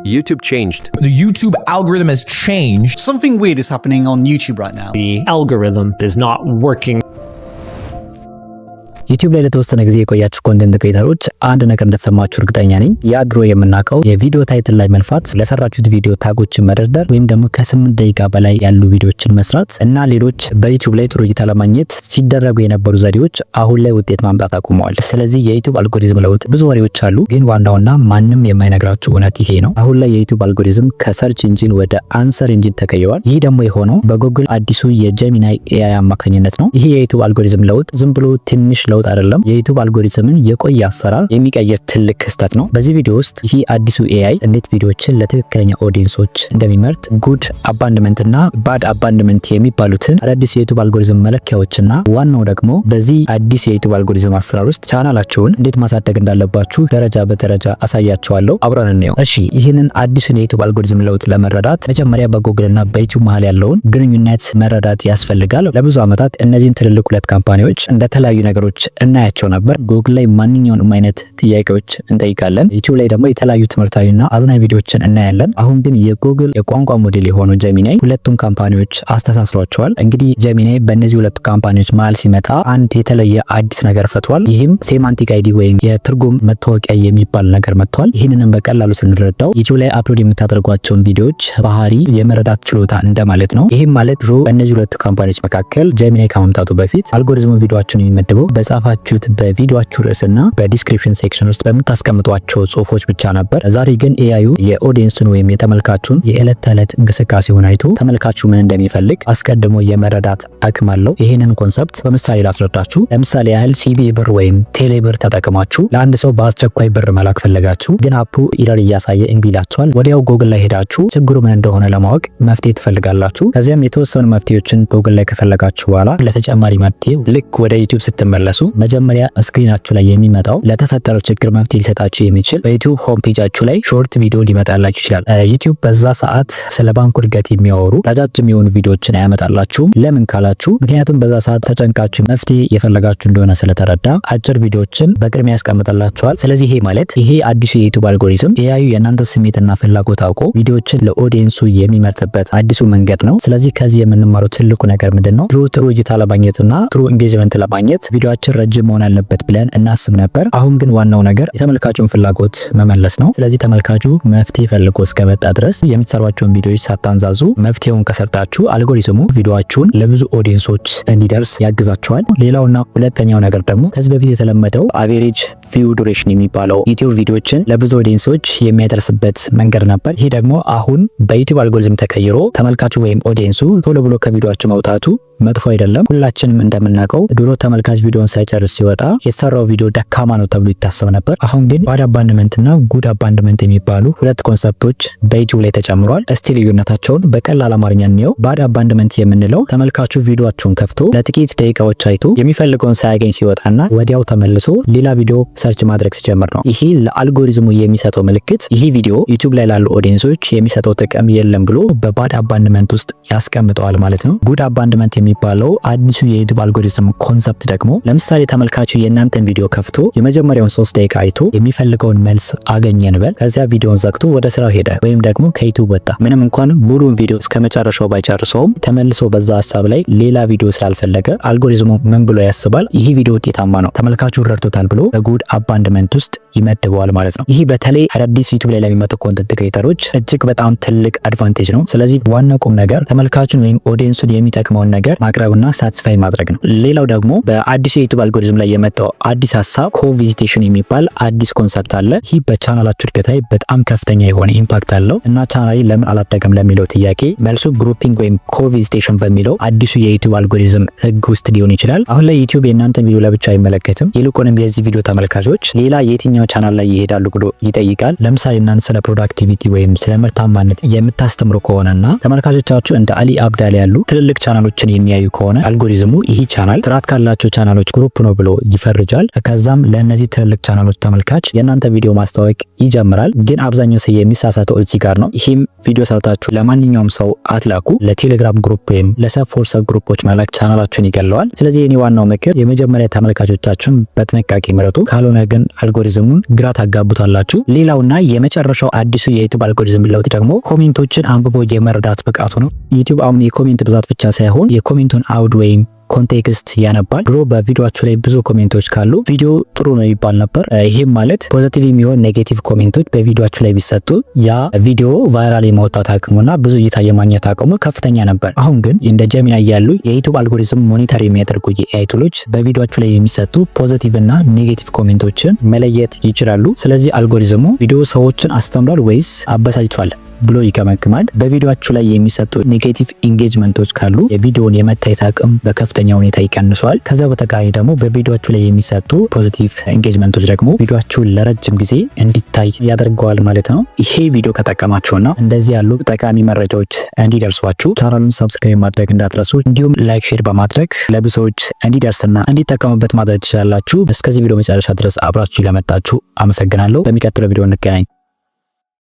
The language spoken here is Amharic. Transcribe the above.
YouTube changed. The YouTube algorithm has changed. Something weird is happening on YouTube right now. The algorithm is not working. ዩቲዩብ ላይ ለተወሰነ ጊዜ የቆያችሁ ኮንቴንት ክሬተሮች አንድ ነገር እንደተሰማችሁ እርግጠኛ ነኝ። ያ ድሮ የምናውቀው የቪዲዮ ታይትል ላይ መልፋት፣ ለሰራችሁት ቪዲዮ ታጎችን መደርደር ወይም ደግሞ ከ8 ደቂቃ በላይ ያሉ ቪዲዮዎችን መስራት እና ሌሎች በዩቲዩብ ላይ ጥሩ እይታ ለማግኘት ሲደረጉ የነበሩ ዘዴዎች አሁን ላይ ውጤት ማምጣት አቁመዋል። ስለዚህ የዩቲዩብ አልጎሪዝም ለውጥ ብዙ ወሬዎች አሉ፣ ግን ዋናውና ማንም የማይነግራችሁ እውነት ይሄ ነው። አሁን ላይ የዩቲዩብ አልጎሪዝም ከሰርች ኢንጂን ወደ አንሰር ኢንጂን ተቀይሯል። ይህ ደግሞ የሆነው በጉግል አዲሱ የጀሚናይ ኤአይ አማካኝነት ነው። ይሄ የዩቲዩብ አልጎሪዝም ለውጥ ዝም ብሎ ትንሽ ለውጥ አይደለም፣ የዩቲዩብ አልጎሪዝምን የቆየ አሰራር የሚቀየር ትልቅ ክስተት ነው። በዚህ ቪዲዮ ውስጥ ይህ አዲሱ ኤአይ እንዴት ቪዲዮዎችን ለትክክለኛ ኦዲየንሶች እንደሚመርጥ፣ ጉድ አባንድመንት እና ባድ አባንድመንት የሚባሉትን አዳዲስ የዩቲዩብ አልጎሪዝም መለኪያዎችና ዋናው ደግሞ በዚህ አዲስ የዩቲዩብ አልጎሪዝም አሰራር ውስጥ ቻናላችሁን እንዴት ማሳደግ እንዳለባችሁ ደረጃ በደረጃ አሳያችኋለሁ። አብረን እንየው። እሺ፣ ይህንን አዲሱን የዩቲዩብ አልጎሪዝም ለውጥ ለመረዳት መጀመሪያ በጉግል እና በዩቲዩብ መሃል ያለውን ግንኙነት መረዳት ያስፈልጋል። ለብዙ ዓመታት እነዚህን ትልልቅ ሁለት ካምፓኒዎች እንደተለያዩ ነገሮች እናያቸው ነበር። ጉግል ላይ ማንኛውንም አይነት ጥያቄዎች እንጠይቃለን፣ ዩቲዩብ ላይ ደግሞ የተለያዩ ትምህርታዊና አዝናኝ ቪዲዮዎችን እናያለን። አሁን ግን የጉግል የቋንቋ ሞዴል የሆነው ጀሚናይ ሁለቱም ካምፓኒዎች አስተሳስሯቸዋል። እንግዲህ ጀሚናይ በእነዚህ ሁለቱ ካምፓኒዎች መሃል ሲመጣ አንድ የተለየ አዲስ ነገር ፈጥሯል። ይህም ሴማንቲክ አይዲ ወይም የትርጉም መታወቂያ የሚባል ነገር መጥቷል። ይህንንም በቀላሉ ስንረዳው ዩቲዩብ ላይ አፕሎድ የምታደርጓቸውን ቪዲዮዎች ባህሪ የመረዳት ችሎታ እንደማለት ነው። ይህም ማለት ድሮ በእነዚህ ሁለቱ ካምፓኒዎች መካከል ጀሚናይ ከመምጣቱ በፊት አልጎሪዝሙ ቪዲዮዎችን የሚመድበው በጻፋችሁት በቪዲዮአችሁ ርዕስና በዲስክሪፕሽን ሴክሽን ውስጥ በምታስቀምጧቸው ጽሁፎች ብቻ ነበር። ዛሬ ግን ኤአዩ የኦዲየንስን ወይም የተመልካቹን የዕለት ተዕለት እንቅስቃሴውን አይቶ ተመልካቹ ምን እንደሚፈልግ አስቀድሞ የመረዳት አቅም አለው። ይህንን ኮንሰፕት በምሳሌ ላስረዳችሁ። ለምሳሌ ያህል ሲቢ ብር ወይም ቴሌ ብር ተጠቅማችሁ ለአንድ ሰው በአስቸኳይ ብር መላክ ፈለጋችሁ፣ ግን አፑ ኢረር እያሳየ እምቢ ይላችኋል። ወዲያው ጉግል ላይ ሄዳችሁ ችግሩ ምን እንደሆነ ለማወቅ መፍትሄ ትፈልጋላችሁ። ከዚያም የተወሰኑ መፍትሄዎችን ጉግል ላይ ከፈለጋችሁ በኋላ ለተጨማሪ መፍትሄ ልክ ወደ ዩቲዩብ ስትመለሱ መጀመሪያ ስክሪናችሁ ላይ የሚመጣው ለተፈጠረው ችግር መፍትሄ ሊሰጣችሁ የሚችል በዩቲዩብ ሆም ፔጃችሁ ላይ ሾርት ቪዲዮ ሊመጣላችሁ ይችላል። ዩቲዩብ በዛ ሰዓት ስለ ባንኩ እድገት የሚያወሩ ረጃጅም የሆኑ ቪዲዮዎችን አያመጣላችሁም። ለምን ካላችሁ ምክንያቱም በዛ ሰዓት ተጨንቃችሁ መፍትሄ የፈለጋችሁ እንደሆነ ስለተረዳ አጭር ቪዲዮዎችን በቅድሚያ ያስቀምጥላችኋል። ስለዚህ ይሄ ማለት ይሄ አዲሱ የዩቲዩብ አልጎሪዝም ኤአዩ የእናንተ ስሜትና ፍላጎት አውቆ ቪዲዮዎችን ለኦዲየንሱ የሚመርጥበት አዲሱ መንገድ ነው። ስለዚህ ከዚህ የምንማረው ትልቁ ነገር ምንድነው? ጥሩ እይታ ለማግኘትና ጥሩ ኢንጌጅመንት ለማግኘት ቪዲዮአችን ረጅም መሆን አለበት ብለን እናስብ ነበር። አሁን ግን ዋናው ነገር የተመልካቹን ፍላጎት መመለስ ነው። ስለዚህ ተመልካቹ መፍትሄ ፈልጎ እስከመጣ ድረስ የምትሰሯቸውን ቪዲዮዎች ሳታንዛዙ መፍትሄውን ከሰጣችሁ አልጎሪዝሙ ቪዲዮአችሁን ለብዙ ኦዲየንሶች እንዲደርስ ያግዛቸዋል። ሌላውና ሁለተኛው ነገር ደግሞ ከዚህ በፊት የተለመደው አቬሬጅ ቪው ዱሬሽን የሚባለው ዩቲዩብ ቪዲዮዎችን ለብዙ ኦዲየንሶች የሚያደርስበት መንገድ ነበር። ይሄ ደግሞ አሁን በዩቲዩብ አልጎሪዝም ተቀይሮ ተመልካቹ ወይም ኦዲየንሱ ቶሎ ብሎ ከቪዲዮአቸው መውጣቱ መጥፎ አይደለም። ሁላችንም እንደምናውቀው ድሮ ተመልካች ቪዲዮን ሳይጨርስ ሲወጣ የተሰራው ቪዲዮ ደካማ ነው ተብሎ ይታሰብ ነበር። አሁን ግን ባድ አባንድመንት እና ጉድ አባንድመንት የሚባሉ ሁለት ኮንሰፕቶች በዩቲዩብ ላይ ተጨምሯል። እስቲ ልዩነታቸውን በቀላል አማርኛ እንየው። ባድ አባንድመንት የምንለው ተመልካቹ ቪዲዮአችሁን ከፍቶ ለጥቂት ደቂቃዎች አይቶ የሚፈልገውን ሳያገኝ ሲወጣና ወዲያው ተመልሶ ሌላ ቪዲዮ ሰርች ማድረግ ሲጀምር ነው። ይሄ ለአልጎሪዝሙ የሚሰጠው ምልክት ይሄ ቪዲዮ ዩቲዩብ ላይ ላሉ ኦዲየንሶች የሚሰጠው ጥቅም የለም ብሎ በባድ አባንድመንት ውስጥ ያስቀምጠዋል ማለት ነው። ጉድ አባንድመንት የሚባለው አዲሱ የዩቲዩብ አልጎሪዝም ኮንሰፕት ደግሞ ለምሳሌ ተመልካቹ የእናንተን ቪዲዮ ከፍቶ የመጀመሪያውን 3 ደቂቃ አይቶ የሚፈልገውን መልስ አገኘ እንበል። ከዚያ ቪዲዮን ዘግቶ ወደ ስራው ሄደ ወይም ደግሞ ከዩቲዩብ ወጣ። ምንም እንኳን ሙሉን ቪዲዮ እስከመጨረሻው ባይጨርሰውም ተመልሶ በዛ ሀሳብ ላይ ሌላ ቪዲዮ ስላልፈለገ አልጎሪዝሙ ምን ብሎ ያስባል? ይህ ቪዲዮ ውጤታማ ነው፣ ተመልካቹ ረድቶታል ብሎ በጉድ አባንድመንት ውስጥ ይመድበዋል ማለት ነው። ይህ በተለይ አዳዲስ ዩቲዩብ ላይ ለሚመጡ ኮንተንት ክሬተሮች እጅግ በጣም ትልቅ አድቫንቴጅ ነው። ስለዚህ ዋና ቁም ነገር ተመልካቹን ወይም ኦዲየንሱን የሚጠቅመውን ነገር ማቅረብና ሳቲስፋይ ማድረግ ነው። ሌላው ደግሞ በአዲሱ የዩቲዩብ አልጎሪዝም ላይ የመጣው አዲስ ሀሳብ ኮቪዚቴሽን የሚባል አዲስ ኮንሰፕት አለ። ይህ በቻናላችሁ እድገት ላይ በጣም ከፍተኛ የሆነ ኢምፓክት አለው እና ቻናሌ ለምን አላደገም ለሚለው ጥያቄ መልሱ ግሩፒንግ ወይም ኮቪዚቴሽን በሚለው አዲሱ የዩቲዩብ አልጎሪዝም ህግ ውስጥ ሊሆን ይችላል። አሁን ላይ ዩቲዩብ የእናንተን ቪዲዮ ለብቻ አይመለከትም። ይልቁንም የዚህ ቪዲዮ ተመልካቾች ሌላ የትኛው ቻናል ላይ ይሄዳሉ ብሎ ይጠይቃል። ለምሳሌ እናንተ ስለ ፕሮዳክቲቪቲ ወይም ስለ ምርታማነት የምታስተምሩ ከሆነና ተመልካቾቻችሁ እንደ አሊ አብዳሊ ያሉ ትልልቅ ቻናሎችን የሚያዩ ከሆነ አልጎሪዝሙ ይህ ቻናል ጥራት ካላቸው ቻናሎች ግሩፕ ነው ብሎ ይፈርጃል። ከዛም ለእነዚህ ትልልቅ ቻናሎች ተመልካች የእናንተ ቪዲዮ ማስተዋወቅ ይጀምራል። ግን አብዛኛው ሰው የሚሳሳተው እዚህ ጋር ነው። ይህም ቪዲዮ ሰርታችሁ ለማንኛውም ሰው አትላኩ። ለቴሌግራም ግሩፕ ወይም ለሰፎር ሰብ ግሩፖች መላክ ቻናላችሁን ይገለዋል። ስለዚህ የኔ ዋናው ምክር የመጀመሪያ ተመልካቾቻችሁን በጥንቃቄ ምረጡ፣ ካልሆነ ግን አልጎሪዝሙን ግራ ታጋቡታላችሁ። ሌላውና የመጨረሻው አዲሱ የዩቲዩብ አልጎሪዝም ለውጥ ደግሞ ኮሜንቶችን አንብቦ የመረዳት ብቃቱ ነው። ዩቲዩብ አሁን የኮሜንት ብዛት ብቻ ሳይሆን የኮሜንቱን አውድ ወይም ኮንቴክስት ያነባል። ድሮ በቪዲዮአችሁ ላይ ብዙ ኮሜንቶች ካሉ ቪዲዮ ጥሩ ነው ይባል ነበር። ይሄም ማለት ፖዚቲቭ የሚሆን ኔጌቲቭ ኮሜንቶች በቪዲዮአችሁ ላይ ቢሰጡ ያ ቪዲዮ ቫይራል የማውጣት አቅሙና ብዙ እይታ የማግኘት አቅሙ ከፍተኛ ነበር። አሁን ግን እንደ ጀሚናይ ያሉ የዩቲዩብ አልጎሪዝም ሞኒተር የሚያደርጉ የኤአይ ቱሎች በቪዲዮአችሁ ላይ የሚሰጡ ፖዚቲቭ እና ኔጌቲቭ ኮሜንቶችን መለየት ይችላሉ። ስለዚህ አልጎሪዝሙ ቪዲዮ ሰዎችን አስተምሯል ወይስ አበሳጭቷል ብሎ ይገመግማል። በቪዲዮአችሁ ላይ የሚሰጡ ኔጌቲቭ ኢንጌጅመንቶች ካሉ የቪዲዮውን የመታየት አቅም በከፍተኛ ሁኔታ ይቀንሷል። ከዛ በተቃራኒ ደግሞ በቪዲዮአችሁ ላይ የሚሰጡ ፖዚቲቭ ኢንጌጅመንቶች ደግሞ ቪዲዮአችሁን ለረጅም ጊዜ እንዲታይ ያደርገዋል ማለት ነው። ይሄ ቪዲዮ ከጠቀማችሁና እንደዚህ ያሉ ጠቃሚ መረጃዎች እንዲደርሷችሁ ቻናሉን ሰብስክራይብ ማድረግ እንዳትረሱ፣ እንዲሁም ላይክ፣ ሼር በማድረግ ለብዙዎች እንዲደርስና እንዲጠቀሙበት ማድረግ ትችላላችሁ። እስከዚህ ቪዲዮ መጨረሻ ድረስ አብራችሁ ለመጣችሁ አመሰግናለሁ። በሚቀጥለው ቪዲዮ እንገናኝ።